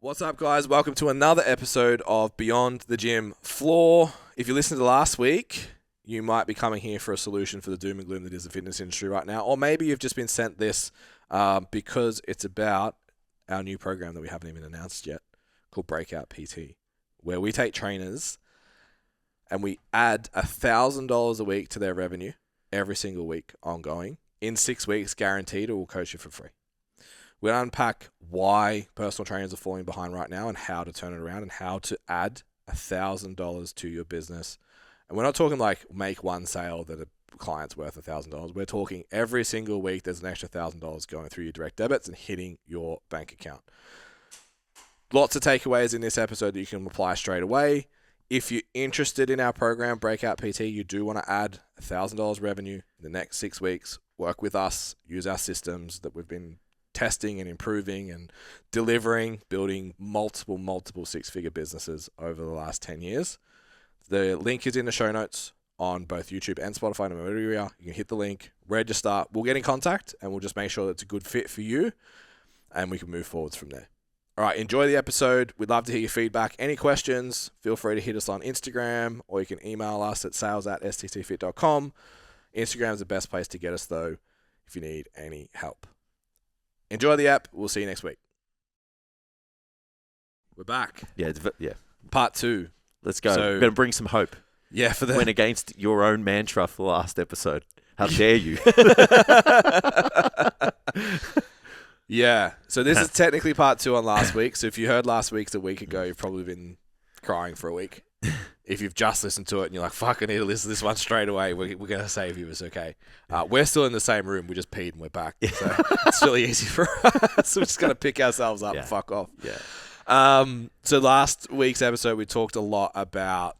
What's up, guys? Welcome to another episode of Beyond the Gym Floor. If you listened to last week, you might be coming here for a solution for the doom and gloom that is the fitness industry right now. Or maybe you've just been sent this because it's about our new program that we haven't even announced yet called Breakout PT, where we take trainers and we add $1,000 a week to their revenue every single week ongoing. In 6 weeks, guaranteed, or we'll coach you for free. We'll unpack why personal trainers are falling behind right now and how to turn it around and how to add $1,000 to your business. And we're not talking like make one sale that a client's worth $1,000. We're talking every single week there's an extra $1,000 going through your direct debits and hitting your bank account. Lots of takeaways in this episode that you can apply straight away. If you're interested in our program, Breakout PT, you do want to add $1,000 revenue in the next 6 weeks. Work with us, use our systems that we've been testing and improving and delivering, building multiple six-figure businesses over the last 10 years. The link is in the show notes on both YouTube and Spotify. No matter where you are, you can hit the link, register. We'll get in contact and we'll just make sure that it's a good fit for you and we can move forwards from there. All right, enjoy the episode. We'd love to hear your feedback. Any questions, feel free to hit us on Instagram or you can email us at sales@sttfit.com. Instagram is the best place to get us, though, if you need any help. Enjoy the app. We'll see you next week. We're back. Yeah. Part 2. Let's go. So- We're going to bring some hope. Yeah, for the Went against your own mantra for the last episode. How dare you? Yeah. So this is technically part 2 on last week. So if you heard last week's a week ago, you've probably been crying for a week. If you've just listened to it and you're like, fuck, I need to listen to this one straight away, we're going to save you. It's okay. We're still in the same room. We just peed and we're back. So it's really easy for us. We're just going to pick ourselves up and fuck off. Yeah. So last week's episode, we talked a lot about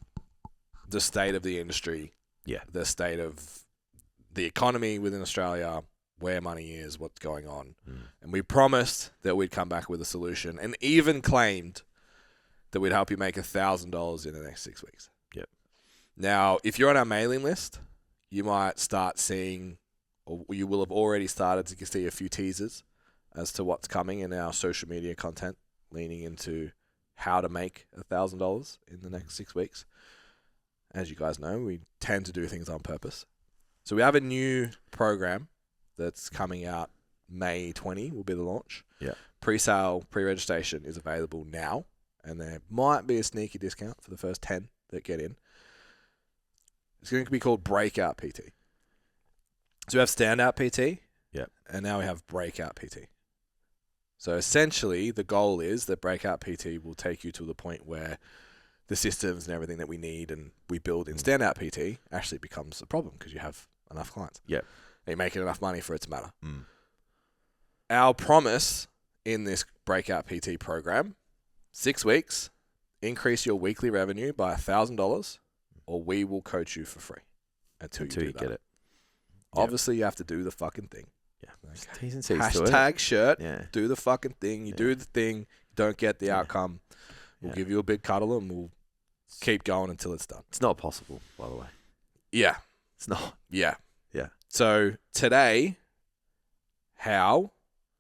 the state of the industry. Yeah. The state of the economy within Australia, where money is, what's going on. And we promised that we'd come back with a solution and even claimed that we'd help you make $1,000 in the next 6 weeks. Yep. Now, if you're on our mailing list, you might start seeing, or you will have already started to see a few teasers as to what's coming in our social media content, leaning into how to make $1,000 in the next 6 weeks. As you guys know, we tend to do things on purpose. So we have a new program that's coming out May 20 will be the launch. Yeah. Pre-sale, pre-registration is available now. And there might be a sneaky discount for the first 10 that get in. It's going to be called Breakout PT. So we have Standout PT. Yep. And now we have Breakout PT. So essentially, the goal is that Breakout PT will take you to the point where the systems and everything that we need and we build in Standout PT actually becomes a problem because you have enough clients. Yep. And you're making enough money for it to matter. Our promise in this Breakout PT program, 6 weeks, increase your weekly revenue by $1,000 or we will coach you for free until you get it. Obviously, you have to do the fucking thing. Yeah. Okay. T's and C's to it. Hashtag shirt. Yeah. Do the fucking thing. You do the thing. You don't get the outcome. We'll give you a big cuddle and we'll keep going until it's done. It's not possible, by the way. Yeah. It's not. Yeah. Yeah. So today, how?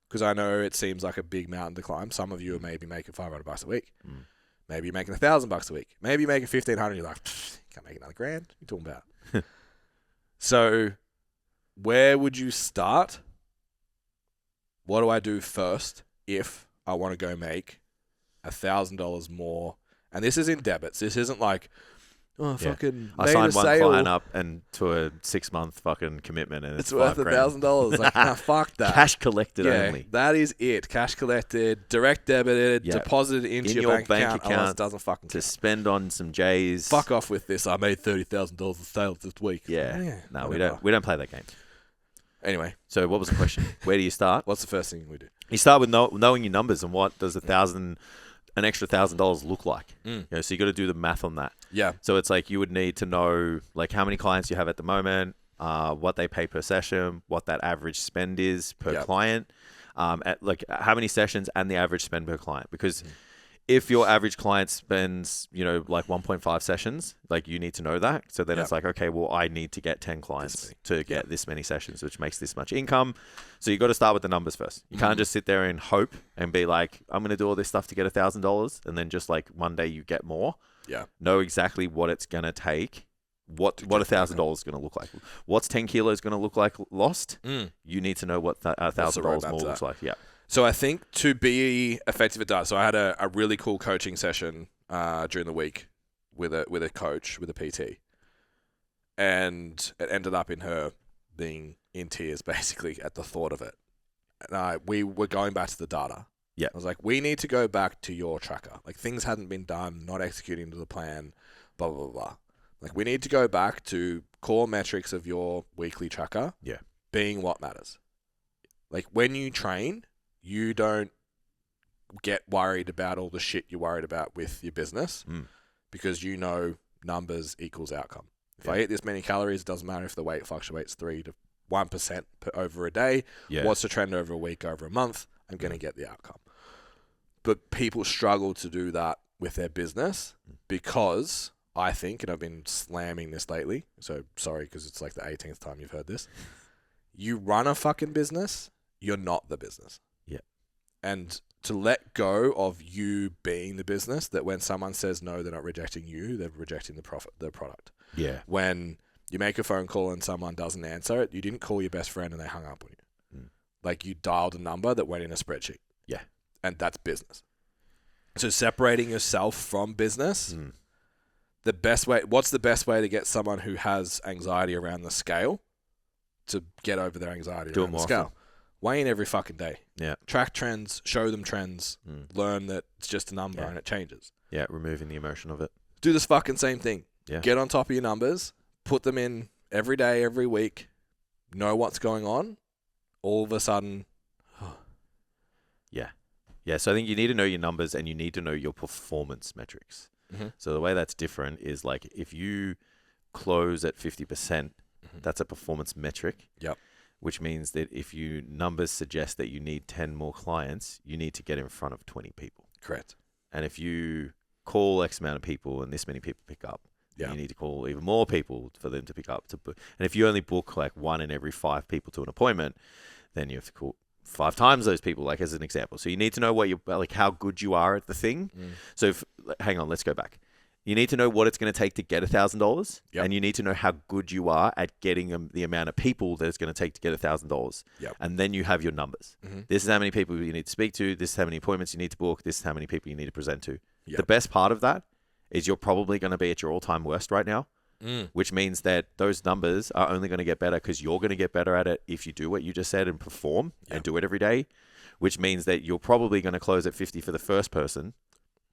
Because I know it seems like a big mountain to climb. Some of you are maybe making $500 a week. Maybe you're making $1,000 a week. Maybe you're making $1,500. You're like, can't make another $1,000. What are you talking about? So, where would you start? What do I do first if I want to go make $1,000 more? And this is in debits. This isn't like, fucking I made signed a one sale. client up and to a 6-month fucking commitment and It's worth $1,000. Like, nah, fuck that. Cash collected only. That is it. Cash collected, direct debited, deposited into in your bank account. Otherwise it doesn't fucking to count. spend on some J's. Fuck off with this. I made $30,000 of sales this week. Yeah. No, whatever. we don't play that game. Anyway, So what was the question? Where do you start? what's the first thing we do? You start with knowing your numbers and what does an extra $1,000 look like. You know, so you got to do the math on that. Yeah. So it's like you would need to know like how many clients you have at the moment, what they pay per session, what that average spend is per client, at like how many sessions and the average spend per client. Because if your average client spends, like 1.5 sessions, like you need to know that. So then it's like, okay, well, I need to get 10 clients to get this many sessions, which makes this much income. So you got to start with the numbers first. You can't just sit there and hope and be like, I'm going to do all this stuff to get $1,000. And then just like one day you get more. Yeah. Know exactly what it's going to take. What $1,000 is going to look like. What's 10 kilos going to look like lost? You need to know what $1,000 more looks like. Yeah. So I think to be effective at that, so I had a really cool coaching session during the week with a coach, with a PT. And it ended up in her being in tears basically at the thought of it. And we were going back to the data. Yeah. I was like, we need to go back to your tracker. Like things hadn't been done, not executing to the plan, blah, blah, blah, blah. Like we need to go back to core metrics of your weekly tracker being what matters. Like when you train, you don't get worried about all the shit you're worried about with your business because numbers equals outcome. If I eat this many calories, it doesn't matter if the weight fluctuates 3 to 1% over a day. What's the trend over a week, over a month? I'm going to get the outcome. But people struggle to do that with their business because I think, and I've been slamming this lately, so sorry because it's like the 18th time you've heard this, you run a fucking business, you're not the business. And to let go of you being the business, that when someone says no, they're not rejecting you, they're rejecting the product. Yeah. When you make a phone call and someone doesn't answer it, you didn't call your best friend and they hung up on you. Like you dialed a number that went in a spreadsheet. Yeah. And that's business. So separating yourself from business, what's the best way to get someone who has anxiety around the scale to get over their anxiety around the scale? Often. Weigh in every fucking day. Yeah. Track trends, show them trends, learn that it's just a number and it changes. Yeah, removing the emotion of it. Do this fucking same thing. Yeah. Get on top of your numbers, put them in every day, every week, know what's going on. All of a sudden, Yeah, so I think you need to know your numbers and you need to know your performance metrics. So the way that's different is like if you close at 50%, that's a performance metric. Yep. Which means that if you numbers suggest that you need 10 more clients, you need to get in front of 20 people. Correct. And if you call X amount of people and this many people pick up, you need to call even more people for them to pick up. And if you only book like 1 in every 5 people to an appointment, then you have to call 5 times those people, like as an example. So you need to know how good you are at the thing. So hang on, let's go back. You need to know what it's going to take to get $1,000, and you need to know how good you are at getting the amount of people that it's going to take to get $1,000. And then you have your numbers. This is how many people you need to speak to. This is how many appointments you need to book. This is how many people you need to present to. The best part of that is you're probably going to be at your all-time worst right now, which means that those numbers are only going to get better because you're going to get better at it if you do what you just said and perform and do it every day, which means that you're probably going to close at 50 for the first person.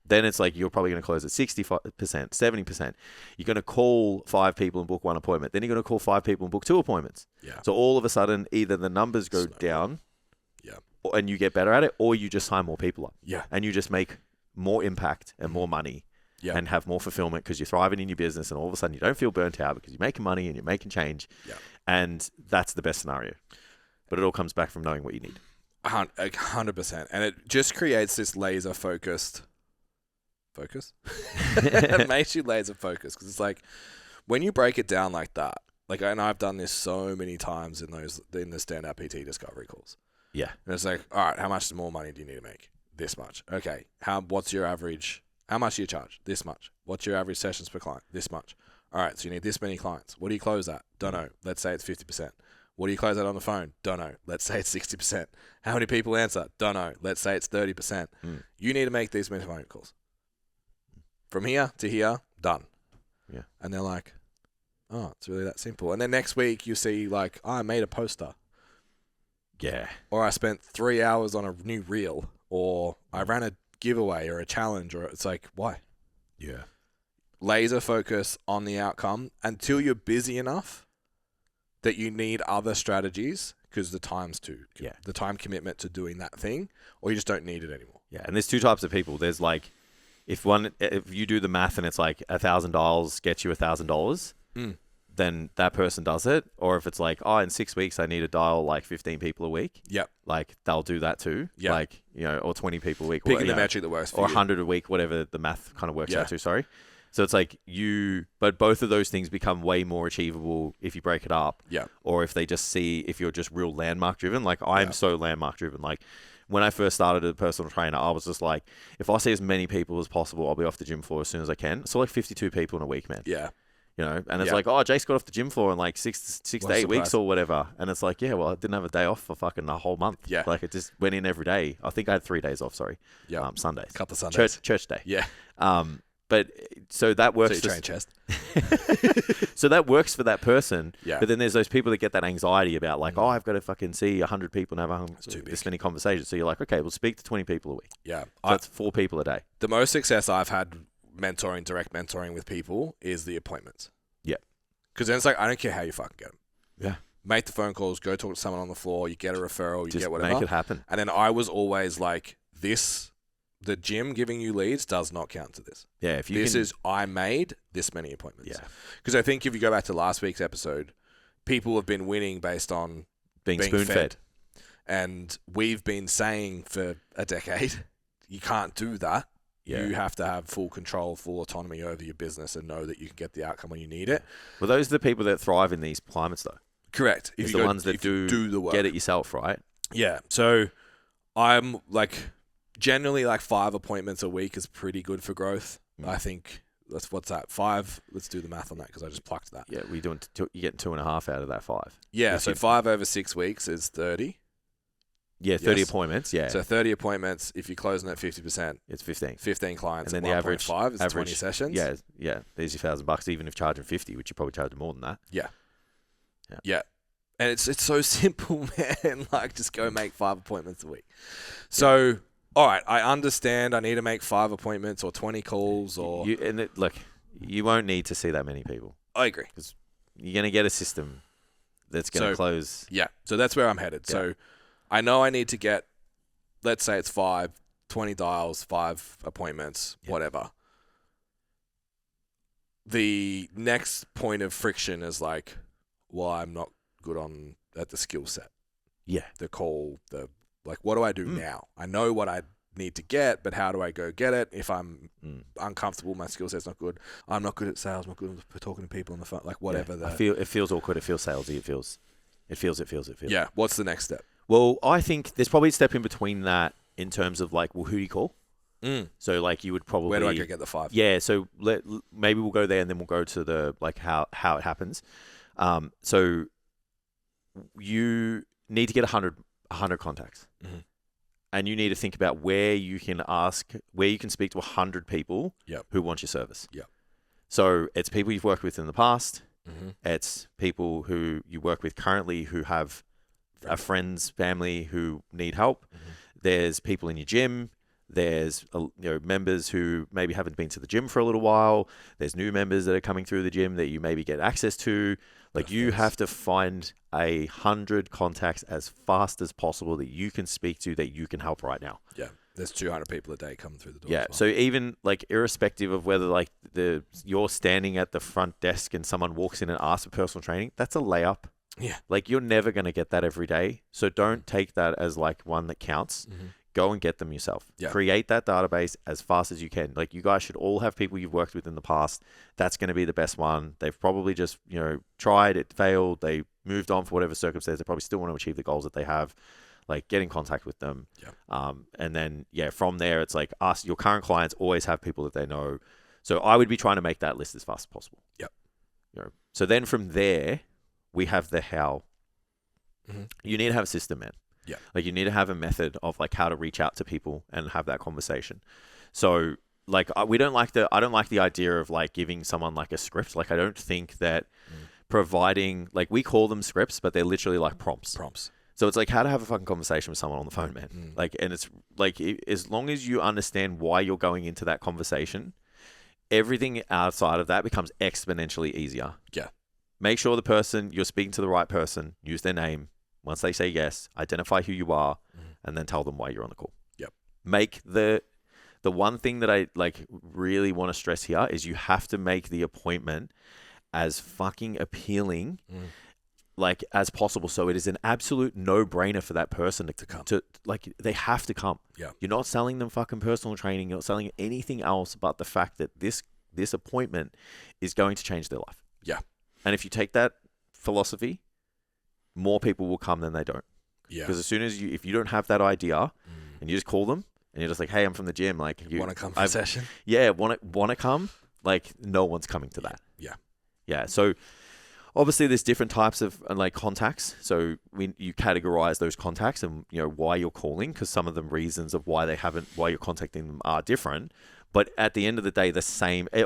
Then it's like you're probably going to close at 65%, 70%. You're going to call 5 people and book 1 appointment. Then you're going to call 5 people and book 2 appointments. So all of a sudden, either the numbers go down and you get better at it, or you just sign more people up. And you just make more impact and more money and have more fulfillment because you're thriving in your business, and all of a sudden you don't feel burnt out because you're making money and you're making change. And that's the best scenario. But it all comes back from knowing what you need. 100%. And it just creates this laser focus. It makes you laser focused because it's like when you break it down like that, like, and I've done this so many times in the stand-up PT discovery calls. And it's like, all right, how much more money do you need to make? This much. Okay. What's your average? How much do you charge? This much. What's your average sessions per client? This much. All right. So you need this many clients. What do you close at? Don't know. Let's say it's 50%. What do you close at on the phone? Don't know. Let's say it's 60%. How many people answer? Don't know. Let's say it's 30%. You need to make these many phone calls. From here to here, done. And they're like, oh, it's really that simple. And then next week you see like, oh, I made a poster. Or I spent 3 hours on a new reel, or I ran a giveaway or a challenge, or it's like, why? Laser focus on the outcome until you're busy enough that you need other strategies because the time commitment to doing that thing, or you just don't need it anymore. And there's 2 types of people. There's like, if you do the math and it's like $1,000 gets you $1,000, then that person does it. Or if it's like, oh, in 6 weeks, I need to dial like 15 people a week. Yep. Like they'll do that too. Yep. Like, or 20 people a week. Picking the metric that works for you. Or 100 a week, whatever the math kind of works out to, sorry. So it's like but both of those things become way more achievable if you break it up. Yeah. Or if they just see, if you're just real landmark driven. Like I'm so landmark driven. Like when I first started as a personal trainer, I was just like, if I see as many people as possible, I'll be off the gym floor as soon as I can. So like 52 people in a week, man. Yeah. And it's like, oh, Jake's got off the gym floor in like six to 8 weeks or whatever. And it's like, yeah, well, I didn't have a day off for fucking a whole month. Yeah. Like it just went in every day. I think I had 3 days off, sorry. Yeah. Sundays. Couple of Sundays. Church day. Yeah. But so that works. So you train chest. So that works for that person. Yeah. But then there's those people that get that anxiety about like, oh, I've got to fucking see 100 people and have this many conversations. So you're like, okay, we'll speak to 20 people a week. Yeah. So that's 4 people a day. The most success I've had direct mentoring with people is the appointments. Yeah. Because then it's like, I don't care how you fucking get them. Yeah. Make the phone calls, go talk to someone on the floor, you get a referral, you get whatever. Make it happen. And then I was always like, the gym giving you leads does not count to this. Yeah, I made this many appointments. Yeah. Because I think if you go back to last week's episode, people have been winning based on being spoon-fed. And we've been saying for a decade, you can't do that. Yeah. You have to have full control, full autonomy over your business and know that you can get the outcome when you need it. Well, those are the people that thrive in these climates, though. Correct. It's the ones that do the work. Get it yourself, right? Yeah. So I'm like... Generally, like 5 appointments a week is pretty good for growth. I think what's that? 5. Let's do the math on that because I just plucked that. Yeah, you're getting 2.5 out of that 5. Yeah, so 5 over 6 weeks is 30. Yeah, 30 appointments. Yeah. So 30 appointments. If you're closing at 50%, it's 15. 15 clients. And then the average 5 is 20 sessions. Yeah. There's your $1,000, even if charging 50, which you probably charge more than that. Yeah. And it's so simple, man. Like just go make 5 appointments a week. So. All right, I understand I need to make 5 appointments or 20 calls or... you won't need to see that many people. I agree. Because you're going to get a system that's going to close... Yeah, so that's where I'm headed. Yeah. So I know I need to get, let's say it's 20 dials, 5 appointments, whatever. The next point of friction is like, well, I'm not good at the skill set. Yeah. The call, like, what do I do now? I know what I need to get, but how do I go get it? If I'm uncomfortable, my skill set's not good. I'm not good at sales. I'm not good at talking to people on the phone. Like, whatever. Yeah, it feels awkward. It feels salesy. It feels. Yeah. What's the next step? Well, I think there's probably a step in between that in terms of like, well, who do you call? So like you would probably... Where do I go get the 5? Yeah. So maybe we'll go there and then we'll go to the like how it happens. So you need to get 100 contacts. Mm-hmm. And you need to think about where you can speak to 100 people who want your service. Yep. So it's people you've worked with in the past. Mm-hmm. It's people who you work with currently who have friends, family who need help. Mm-hmm. There's people in your gym. There's members who maybe haven't been to the gym for a little while. There's new members that are coming through the gym that you maybe get access to. Like you have to find 100 contacts as fast as possible that you can speak to, that you can help right now. Yeah. There's 200 people a day coming through the door. Yeah. Well. So even like irrespective of whether like you're standing at the front desk and someone walks in and asks for personal training, that's a layup. Yeah. Like you're never going to get that every day. So don't take that as like one that counts. Mm-hmm. Go and get them yourself. Yeah. Create that database as fast as you can. Like you guys should all have people you've worked with in the past. That's going to be the best one. They've probably just, tried, it failed. They moved on for whatever circumstance. They probably still want to achieve the goals that they have. Like get in contact with them. Yeah. And then, from there, it's like your current clients always have people that they know. So I would be trying to make that list as fast as possible. Yep. So then from there, we have the how. Mm-hmm. You need to have a system, man. Yeah. Like you need to have a method of like how to reach out to people and have that conversation. So like I don't like the idea of like giving someone like a script. Like I don't think that providing, like we call them scripts, but they're literally like prompts. So it's like how to have a fucking conversation with someone on the phone, man. Like, and it's like, as long as you understand why you're going into that conversation, everything outside of that becomes exponentially easier. Yeah. Make sure you're speaking to the right person, use their name. Once they say yes, identify who you are, and then tell them why you're on the call. Yep. Make the one thing that I like really want to stress here is you have to make the appointment as fucking appealing like as possible. So it is an absolute no-brainer for that person to come. Like, they have to come. Yeah. You're not selling them fucking personal training. You're not selling anything else but the fact that this appointment is going to change their life. Yeah. And if you take that philosophy, more people will come than they don't. Yeah. Because as soon as if you don't have that idea and you just call them and you're just like, hey, I'm from the gym. Like, you want to come for a session? Yeah. Want to come? Like, no one's coming to that. Yeah. Yeah. So obviously there's different types of like contacts. So you categorize those contacts and, you know, why you're calling, because some of the reasons of why you're contacting them are different. But at the end of the day,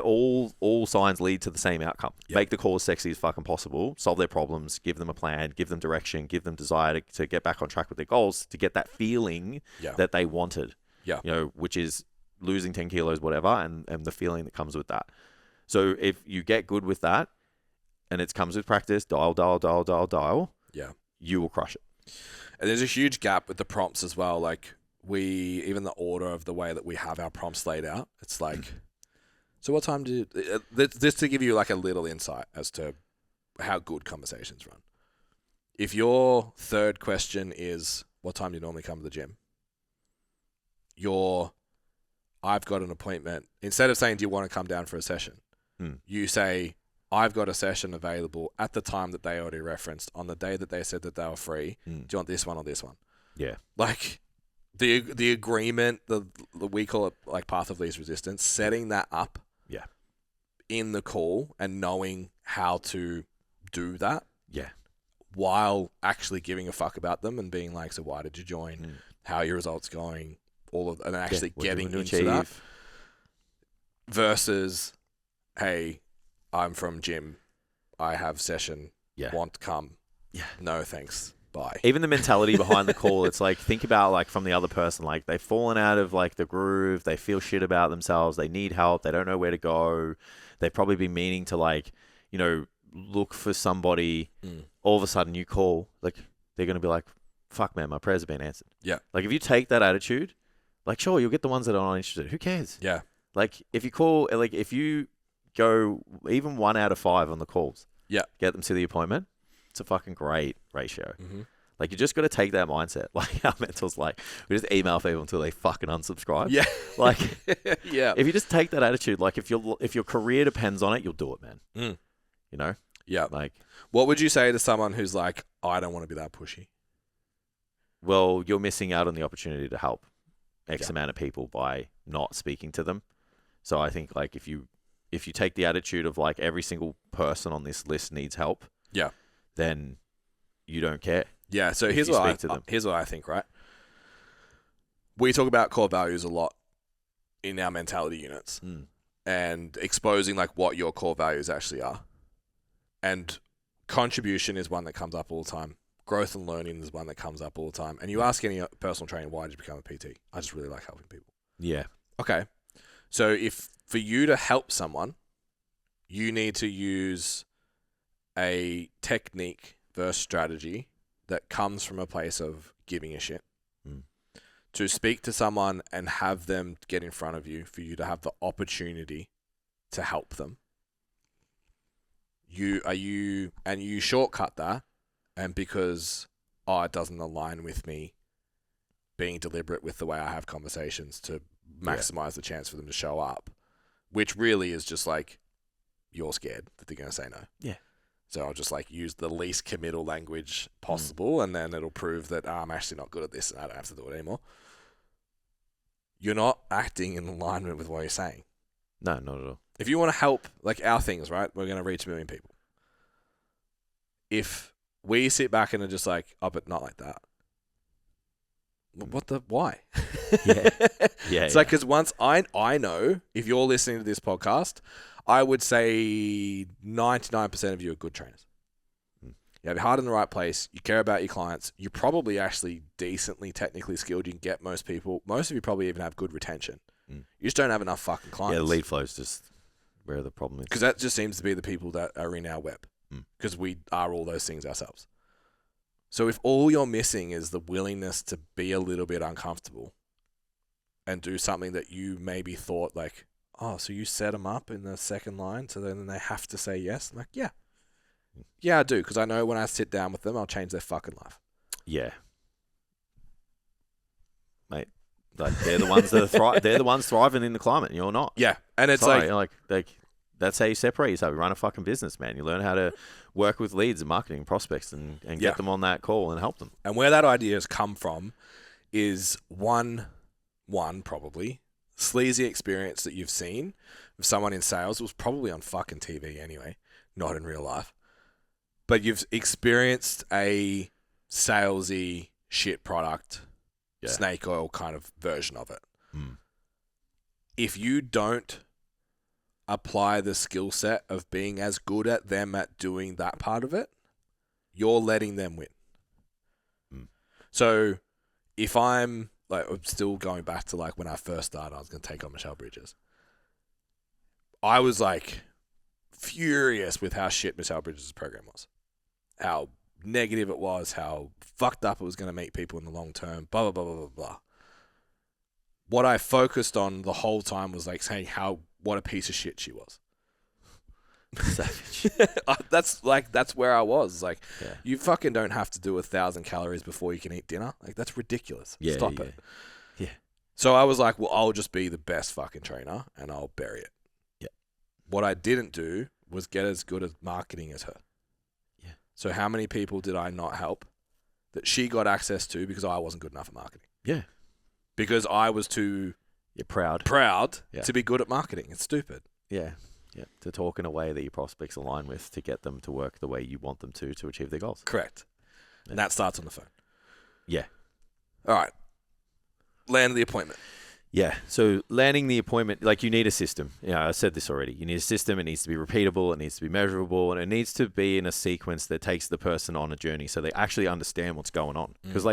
all signs lead to the same outcome. Yep. Make the call as sexy as fucking possible, solve their problems, give them a plan, give them direction, give them desire to get back on track with their goals, to get that feeling that they wanted. Yeah. You know, which is losing 10 kilos, whatever, and the feeling that comes with that. So if you get good with that, and it comes with practice, dial, yeah, you will crush it. And there's a huge gap with the prompts as well. Like, even the order of the way that we have our prompts laid out, it's like, so what time just to give you like a little insight as to how good conversations run. If your third question is, what time do you normally come to the gym? I've got an appointment. Instead of saying, do you want to come down for a session? You say, I've got a session available at the time that they already referenced on the day that they said that they were free. Do you want this one or this one? Yeah. Like, the agreement, we call it like path of least resistance, setting that up in the call and knowing how to do that while actually giving a fuck about them and being like, so why did you join? How are your results going? And actually getting into that versus, hey, I'm from gym, I have session, want to come, no thanks. Bye. Even the mentality behind the call, it's like, think about like from the other person, like they've fallen out of like the groove, they feel shit about themselves, they need help, they don't know where to go, they've probably been meaning to like, you know, look for somebody. All of a sudden you call, like they're going to be like, fuck man, my prayers have been answered. Yeah. Like if you take that attitude, like sure, you'll get the ones that aren't interested. Who cares? Yeah. Like if you call, like if you go even 1 out of 5 on the calls, get them to the appointment, it's a fucking great ratio. Like, you just got to take that mindset. Like, our mental's like, we just email people until they fucking unsubscribe. Yeah. Like, if you just take that attitude, like, if your career depends on it, you'll do it, man. You know? Yeah. Like, what would you say to someone who's like, I don't want to be that pushy? Well, you're missing out on the opportunity to help X amount of people by not speaking to them. So I think, like, if you take the attitude of, like, every single person on this list needs help, then you don't care. Yeah, so here's what I think, right? We talk about core values a lot in our mentality units and exposing like what your core values actually are. And contribution is one that comes up all the time. Growth and learning is one that comes up all the time. And you ask any personal trainer, why did you become a PT? I just really like helping people. Yeah. Okay. So if for you to help someone, you need to use a technique versus strategy that comes from a place of giving a shit. To speak to someone and have them get in front of you for you to have the opportunity to help them. You shortcut that, and because it doesn't align with me being deliberate with the way I have conversations to maximize the chance for them to show up, which really is just like, you're scared that they're going to say no. Yeah. So I'll just like use the least committal language possible, and then it'll prove that I'm actually not good at this and I don't have to do it anymore. You're not acting in alignment with what you're saying. No, not at all. If you want to help, like our things, right? We're going to reach 1 million people. If we sit back and are just like, oh, but not like that. Why? It's like, because once I know, if you're listening to this podcast, I would say 99% of you are good trainers. You have your heart in the right place. You care about your clients. You're probably actually decently technically skilled. You can get most people. Most of you probably even have good retention. You just don't have enough fucking clients. Yeah, the lead flow is just where the problem is. Because that just seems to be the people that are in our web. Because we are all those things ourselves. So if all you're missing is the willingness to be a little bit uncomfortable and do something that you maybe thought like, oh, so you set them up in the second line, so then they have to say yes? I'm like, yeah. Yeah, I do, because I know when I sit down with them, I'll change their fucking life. Yeah. Mate, like they're the ones that are they're the ones thriving in the climate, and you're not. Yeah, and it's like that's how you separate yourself. You run a fucking business, man. You learn how to work with leads and marketing prospects and get them on that call and help them. And where that idea has come from is one probably sleazy experience that you've seen of someone in sales. It was probably on fucking TV anyway, not in real life. But you've experienced a salesy shit product, snake oil kind of version of it. If you don't apply the skill set of being as good at them at doing that part of it, you're letting them win. So if I'm still going back to like when I first started, I was going to take on Michelle Bridges. I was like furious with how shit Michelle Bridges' program was. How negative it was, how fucked up it was going to make people in the long term, blah, blah, blah, blah, blah, blah. What I focused on the whole time was like saying what a piece of shit she was. Savage. That's where I was. Like, you fucking don't have to do 1,000 calories before you can eat dinner. Like, that's ridiculous. Stop it. Yeah. So I was like, well, I'll just be the best fucking trainer and I'll bury it. Yeah. What I didn't do was get as good at marketing as her. Yeah. So how many people did I not help that she got access to because I wasn't good enough at marketing? Yeah. Because I was too proud to be good at marketing. It's stupid. Yeah. Yeah. To talk in a way that your prospects align with to get them to work the way you want them to achieve their goals. Correct. Yeah. And that starts on the phone. Yeah. All right. Land the appointment. Yeah. So landing the appointment, like you need a system. I said this already. You need a system. It needs to be repeatable. It needs to be measurable. And it needs to be in a sequence that takes the person on a journey so they actually understand what's going on. Because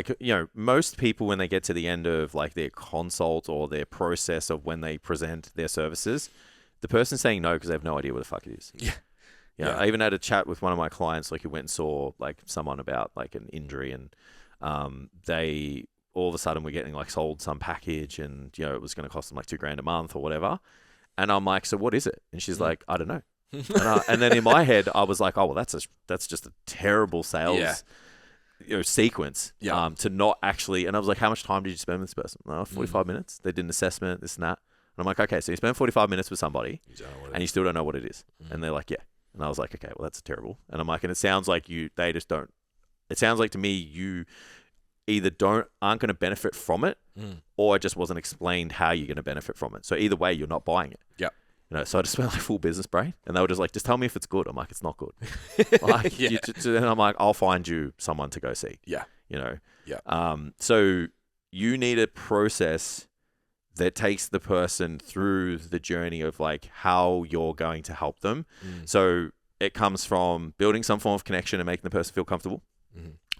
most people, when they get to the end of like their consult or their process of when they present their services, the person's saying no because they have no idea what the fuck it is. Yeah. I even had a chat with one of my clients, like who went and saw like someone about like an injury and they... all of a sudden we're getting like sold some package and, it was going to cost them like $2,000 a month or whatever. And I'm like, so what is it? And she's like, I don't know. And then in my head, I was like, oh, well, that's just a terrible sales sequence to not actually. And I was like, how much time did you spend with this person? 45 minutes. They did an assessment, this and that. And I'm like, okay, so you spend 45 minutes with somebody and you still don't know what it is. And they're like, yeah. And I was like, okay, well, that's terrible. And I'm like, and it sounds like they just don't. It sounds like to me, you either aren't going to benefit from it or it just wasn't explained how you're going to benefit from it. So either way, you're not buying it. Yeah. So I just went like full business brain and they were just like, just tell me if it's good. I'm like, it's not good. And I'm like, I'll find you someone to go see. Yeah. Yeah. So you need a process that takes the person through the journey of like how you're going to help them. So it comes from building some form of connection and making the person feel comfortable.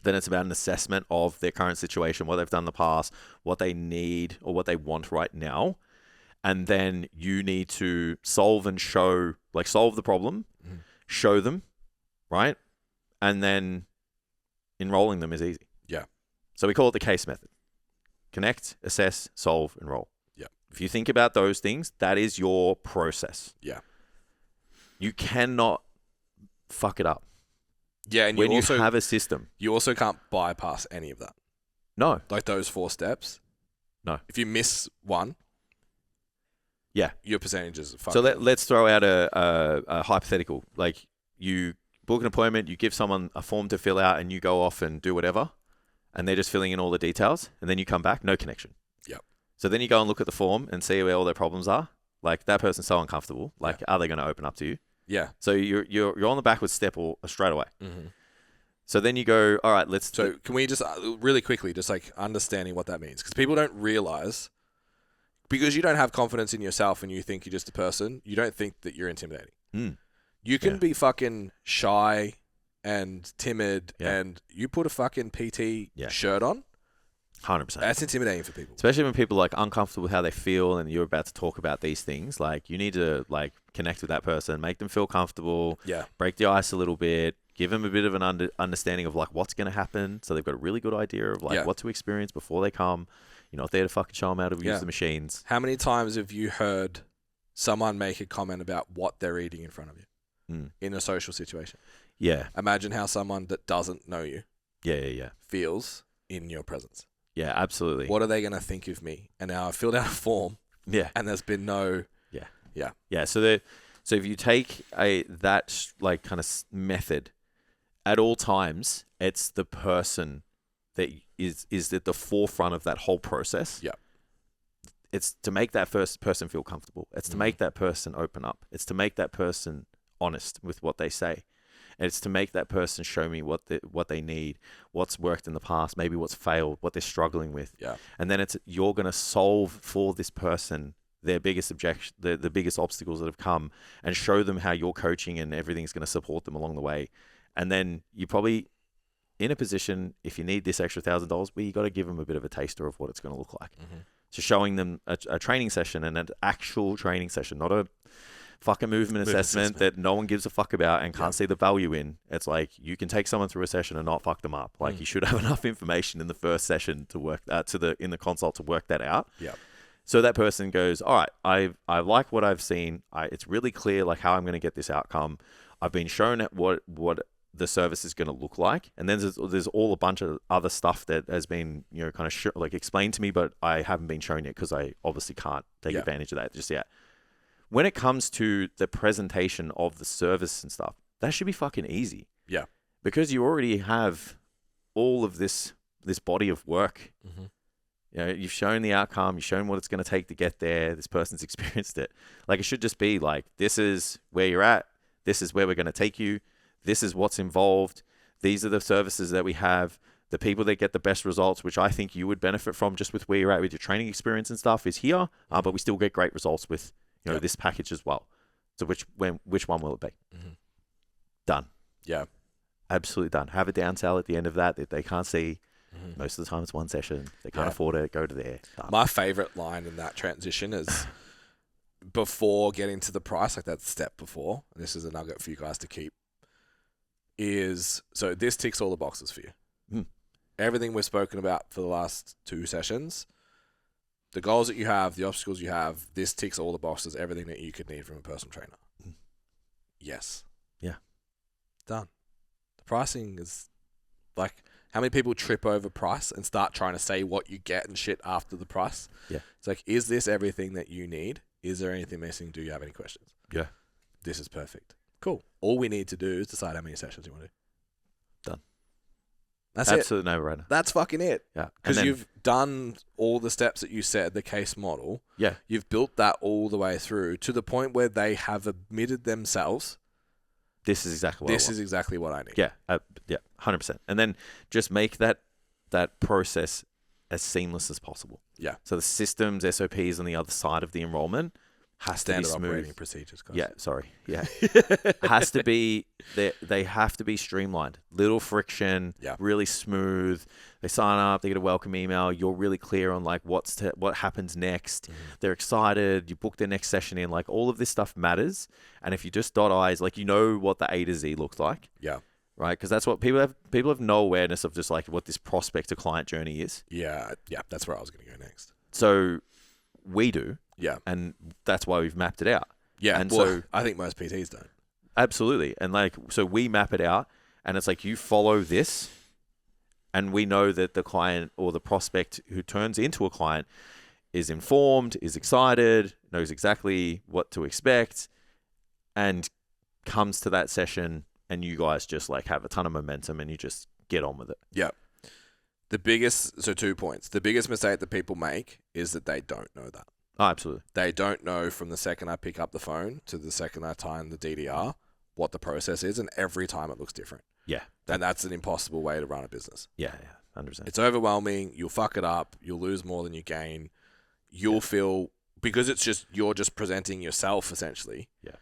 Then it's about an assessment of their current situation, what they've done in the past, what they need or what they want right now. And then you need to solve the problem, show them, right? And then enrolling them is easy. Yeah. So we call it the case method. Connect, assess, solve, enroll. Yeah. If you think about those things, that is your process. Yeah. You cannot fuck it up. Yeah, and when you have a system. You also can't bypass any of that. No. Like those 4 steps. No. If you miss one, your percentages are fucked. So let's throw out a hypothetical. Like you book an appointment, you give someone a form to fill out and you go off and do whatever and they're just filling in all the details and then you come back, no connection. Yep. So then you go and look at the form and see where all their problems are. Like that person's so uncomfortable. Like, are they going to open up to you? Yeah. So you're on the backwards step or straight away. So then you go, all right, So can we just really quickly, just like understanding what that means? Because people don't realize, because you don't have confidence in yourself and you think you're just a person, you don't think that you're intimidating. You can be fucking shy and timid and you put a fucking PT shirt on. 100%. That's intimidating for people. Especially when people are like uncomfortable with how they feel and you're about to talk about these things. Like you need to like connect with that person, make them feel comfortable, break the ice a little bit, give them a bit of an understanding of like what's going to happen. So they've got a really good idea of like what to experience before they come. You're not there to fucking show them how to use the machines. How many times have you heard someone make a comment about what they're eating in front of you in a social situation. Yeah. Imagine how someone that doesn't know you feels in your presence. Yeah, absolutely. What are they going to think of me? And now I've filled out a form. Yeah. And there's been no... Yeah. So if you take that like kind of method, at all times, it's the person that is at the forefront of that whole process. Yeah. It's to make that first person feel comfortable. It's to make that person open up. It's to make that person honest with what they say. And it's to make that person show me what they need, what's worked in the past, maybe what's failed, what they're struggling with. Yeah. And then you're going to solve for this person their biggest objection, the biggest obstacles that have come, and show them how your coaching and everything's going to support them along the way. And then you're probably in a position, if you need this extra $1,000, where you got to give them a bit of a taster of what it's going to look like. So showing them a training session, and an actual training session, not a fucking movement assessment that no one gives a fuck about and can't see the value in. It's like, you can take someone through a session and not fuck them up. Like you should have enough information in the first session to work in the consult to work that out. Yeah. So that person goes, all right, I like what I've seen. It's really clear like how I'm going to get this outcome. I've been shown at what the service is going to look like, and then there's all a bunch of other stuff that has been kind of like explained to me, but I haven't been shown yet because I obviously can't take advantage of that just yet. When it comes to the presentation of the service and stuff, that should be fucking easy. Yeah. Because you already have all of this body of work. You've shown the outcome, you've shown what it's going to take to get there. This person's experienced it. Like, it should just be like, this is where you're at. This is where we're going to take you. This is what's involved. These are the services that we have. The people that get the best results, which I think you would benefit from just with where you're at with your training experience and stuff, is here. But we still get great results with this package as well. So which one will it be? Done. Yeah. Absolutely done. Have a down sell at the end of that they can't see. Most of the time it's one session. They can't afford it. Go to there. Done. My favorite line in that transition is before getting to the price, like that step before, and this is a nugget for you guys to keep, is so this ticks all the boxes for you. Everything we've spoken about for the last 2 sessions, the goals that you have, the obstacles you have, this ticks all the boxes, everything that you could need from a personal trainer. Yes. Yeah. Done. The pricing is like... How many people trip over price and start trying to say what you get and shit after the price? Yeah. It's like, is this everything that you need? Is there anything missing? Do you have any questions? Yeah. This is perfect. Cool. All we need to do is decide how many sessions you want to do. Done. That's it. Absolute no-brainer. That's fucking it. Yeah. Because you've done all the steps that you said, the case model. Yeah. You've built that all the way through to the point where they have admitted themselves, this is exactly what I need. Yeah. 100%. And then just make that process as seamless as possible. Yeah. So the systems, SOPs on the other side of the enrollment has to be smooth. Operating procedures, guys. Yeah, sorry. Yeah. Has to be, they have to be streamlined. Little friction, really smooth. They sign up, they get a welcome email. You're really clear on like what happens next. They're excited. You book their next session in. Like, all of this stuff matters. And if you just dot I's, like, what the A to Z looks like. Yeah. Right? Because that's what people have no awareness of, just like what this prospect to client journey is. Yeah. Yeah. That's where I was going to go next. So we do. Yeah. And that's why we've mapped it out. Yeah. And so I think most PTs don't. Absolutely. And like, so we map it out, and it's like, you follow this, and we know that the client or the prospect who turns into a client is informed, is excited, knows exactly what to expect, and comes to that session, and you guys just like have a ton of momentum and you just get on with it. Yeah. 2 points. The biggest mistake that people make is that they don't know that. Oh, absolutely. They don't know from the second I pick up the phone to the second I time the DDR what the process is, and every time it looks different. Yeah. And that's an impossible way to run a business. Yeah, 100%. It's overwhelming. You'll fuck it up. You'll lose more than you gain. You'll feel, because you're just presenting yourself essentially. Yeah.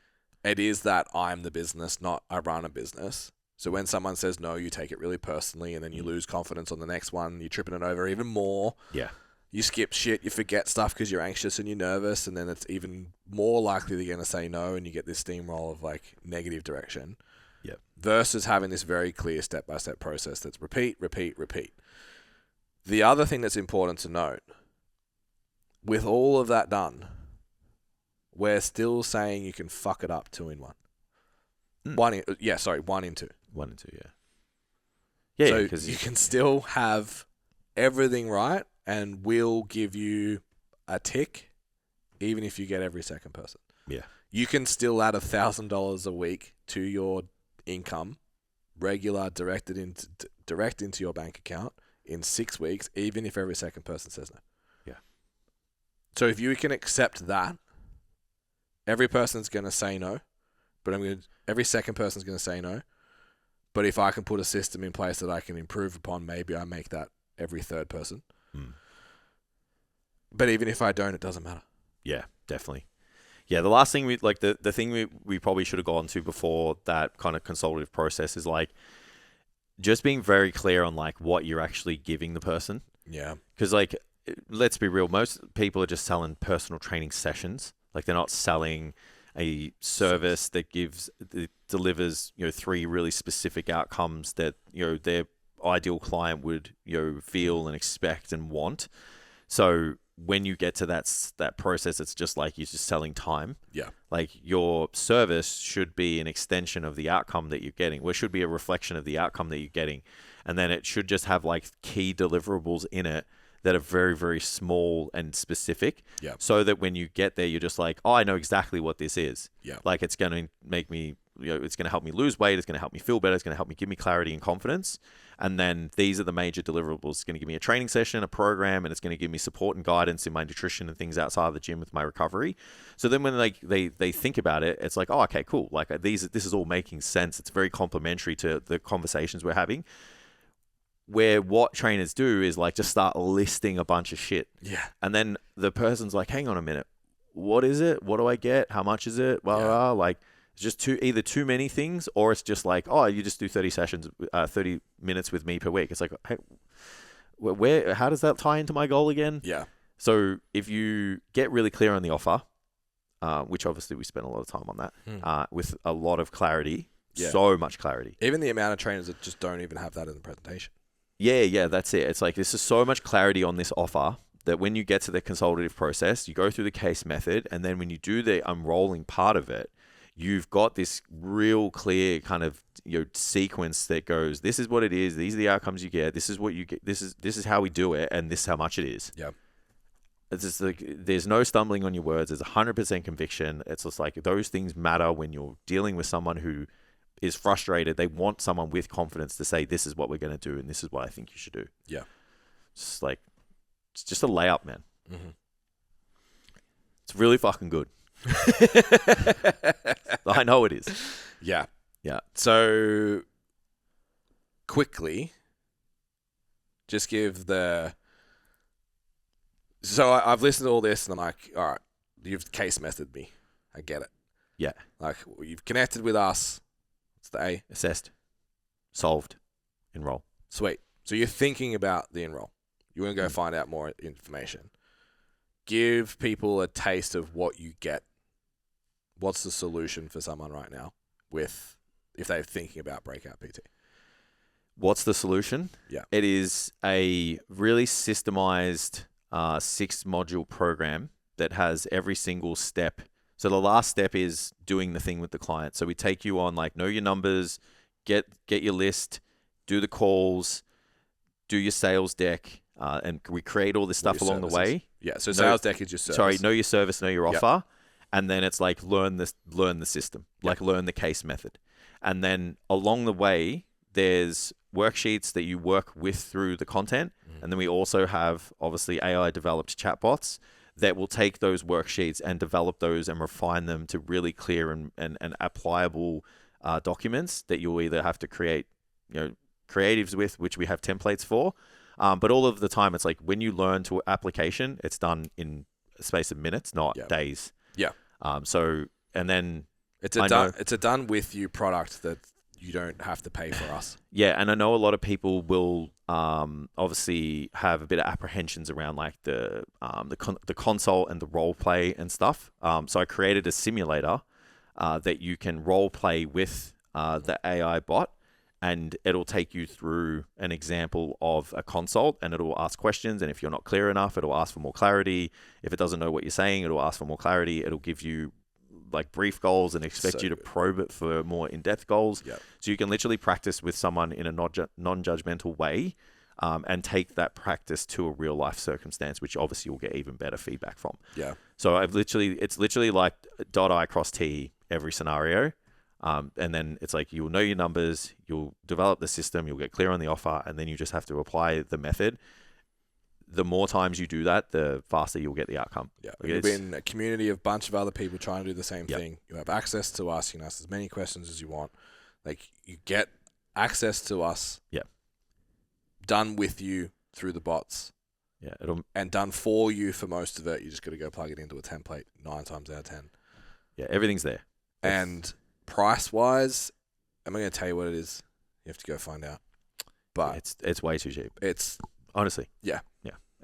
It is that I'm the business, not I run a business. So when someone says no, you take it really personally, and then you lose confidence on the next one. You're tripping it over even more. Yeah. You skip shit, you forget stuff because you're anxious and you're nervous, and then it's even more likely they're going to say no, and you get this steamroll of like negative direction. Yep. Versus having this very clear step-by-step process that's repeat, repeat, repeat. The other thing that's important to note, with all of that done, we're still saying you can fuck it up 2 in 1. Mm. 1 in 2. 1 and 2, yeah. Yeah, so because you can still have everything right, and we'll give you a tick, even if you get every second person. Yeah. You can still add $1,000 a week to your income, regular, direct into your bank account in 6 weeks, even if every second person says no. Yeah. So if you can accept that, every person's going to say no, but every second person's going to say no. But if I can put a system in place that I can improve upon, maybe I make that every third person. Mm. But even if I don't, it doesn't matter. Yeah, definitely. Yeah, the last thing the thing we probably should have gone to before that kind of consultative process is like just being very clear on like what you're actually giving the person. Yeah. Because like, let's be real, most people are just selling personal training sessions. Like they're not selling a service that delivers 3 really specific outcomes that their ideal client would feel and expect and want. So when you get to that process, it's just like you're just selling time. Yeah. Like your service should be an extension of the outcome that you're getting. Well, it should be a reflection of the outcome that you're getting. And then it should just have like key deliverables in it that are very, very small and specific. Yeah. So that when you get there, you're just like, oh, I know exactly what this is. Yeah. Like it's going to make me, it's going to help me lose weight. It's going to help me feel better. It's going to help me give me clarity and confidence. And then these are the major deliverables. It's going to give me a training session, a program, and it's going to give me support and guidance in my nutrition and things outside of the gym with my recovery. So then when they think about it, it's like, oh, okay, cool. Like this is all making sense. It's very complementary to the conversations we're having. Where what trainers do is like just start listing a bunch of shit. Yeah. And then the person's like, hang on a minute. What is it? What do I get? How much is it? Blah, blah, blah. Like it's just either too many things, or it's just like, oh, you just do 30 minutes with me per week. It's like, hey, how does that tie into my goal again? Yeah. So if you get really clear on the offer, which obviously we spent a lot of time on that, with a lot of clarity, so much clarity. Even the amount of trainers that just don't even have that in the presentation. Yeah, that's it. It's like this is so much clarity on this offer that when you get to the consultative process, you go through the case method, and then when you do the unrolling part of it, you've got this real clear kind of sequence that goes, this is what it is, these are the outcomes you get, this is what you get, this is how we do it, and this is how much it is. Yeah. It's just like there's no stumbling on your words. There's 100% conviction. It's just like those things matter when you're dealing with someone who is frustrated. They want someone with confidence to say, this is what we're going to do, and this is what I think you should do. Yeah. It's like, it's just a layup, man. Mm-hmm. It's really fucking good. I know it is. Yeah. Yeah. So, quickly, just give the... So, I've listened to all this, and I'm like, all right, you've case methoded me. I get it. Yeah. Like, you've connected with us. It's the A. Assessed. Solved. Enroll. Sweet. So, you're thinking about the enroll. You want to go find out more information. Give people a taste of what you get. What's the solution for someone right now if they're thinking about Breakout PT? What's the solution? Yeah. It is a really systemized 6-module program that has every single step. So the last step is doing the thing with the client. So we take you on like know your numbers, get your list, do the calls, do your sales deck, and we create all this stuff along the way. Yeah. So sales deck is your service. Sorry, know your service, know your offer. And then it's like learn the system, like learn the case method. And then along the way, there's worksheets that you work with through the content. And then we also have obviously AI developed chatbots that will take those worksheets and develop those and refine them to really clear and applicable documents that you'll either have to create, creatives with, which we have templates for. But all of the time, it's like when you learn to application, it's done in a space of minutes, not days. Yeah. So, and then it's a done with you product that you don't have to pay for us. Yeah. And I know a lot of people will, obviously have a bit of apprehensions around like the console and the role play and stuff. So I created a simulator, that you can role play with, the AI bot. and it'll take you through an example of a consult, and it'll ask questions. And if you're not clear enough, it'll ask for more clarity. If it doesn't know what you're saying, it'll ask for more clarity. It'll give you like brief goals and expect you to probe it for more in-depth goals. Yep. So you can literally practice with someone in a non-judgmental way, and take that practice to a real life circumstance, which obviously you'll get even better feedback from. Yeah. So it's literally like dot I cross T every scenario. And then it's like, you'll know your numbers, you'll develop the system, you'll get clear on the offer, and then you just have to apply the method. The more times you do that, the faster you'll get the outcome. Yeah. You'll be in a community of a bunch of other people trying to do the same thing. You have access to us. You can ask as many questions as you want. Like, you get access to us. Yeah. Done with you through the bots. Yeah. And done for you for most of it. You just got to go plug it into a template 9 times out of 10. Yeah. Everything's there. And price-wise, I'm not going to tell you what it is. You have to go find out. But it's way too cheap. It's honestly. Yeah.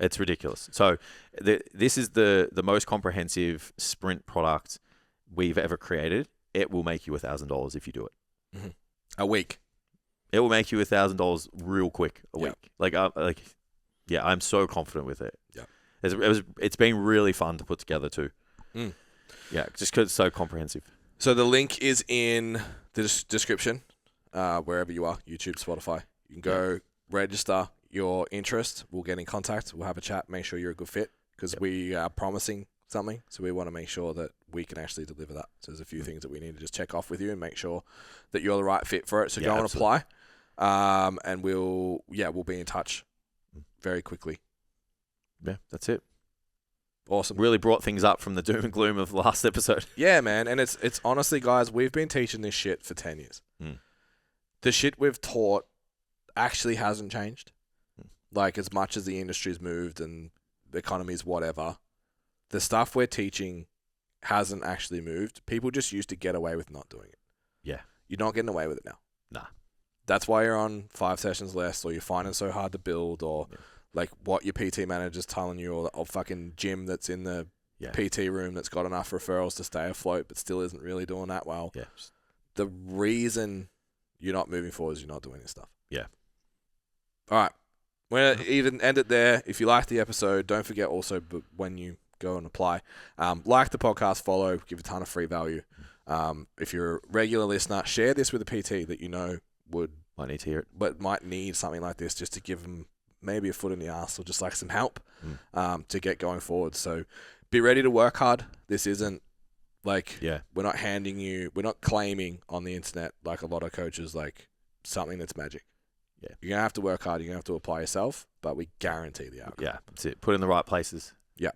It's ridiculous. So this is the most comprehensive sprint product we've ever created. It will make you $1,000 if you do it. Mm-hmm. A week. It will make you $1,000 real quick a week. I'm so confident with it. Yeah. It's been really fun to put together too. Mm. Yeah, just because it's so comprehensive. So the link is in the description, wherever you are, YouTube, Spotify. You can go register your interest. We'll get in contact. We'll have a chat. Make sure you're a good fit, because we are promising something. So we want to make sure that we can actually deliver that. So there's a few things that we need to just check off with you and make sure that you're the right fit for it. So go and apply, and we'll be in touch very quickly. Yeah, that's it. Awesome. Really brought things up from the doom and gloom of the last episode. Yeah, man. And it's honestly, guys, we've been teaching this shit for 10 years. The shit we've taught actually hasn't changed. Like, as much as the industry's moved and the economy's whatever, the stuff we're teaching hasn't actually moved. People just used to get away with not doing it. Yeah. You're not getting away with it now. Nah. That's why you're on 5 sessions less, or you're finding it so hard to build, or like what your PT manager's telling you, or fucking gym that's in the PT room that's got enough referrals to stay afloat but still isn't really doing that well. Yeah. The reason you're not moving forward is you're not doing this stuff. Yeah. All right. We're going to even end it there. If you liked the episode, don't forget also, when you go and apply, like the podcast, follow, give a ton of free value. If you're a regular listener, share this with a PT that you know might need to hear it, but might need something like this just to give them maybe a foot in the ass, or just like some help to get going forward. So be ready to work hard. This isn't like, we're not claiming on the internet, like a lot of coaches, like something that's magic. Yeah. You're going to have to work hard. You're going to have to apply yourself, but we guarantee the outcome. Yeah, that's it. Put in the right places. Yeah.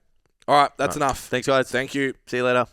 All right. That's enough. Thanks, guys. Thank you. See you later.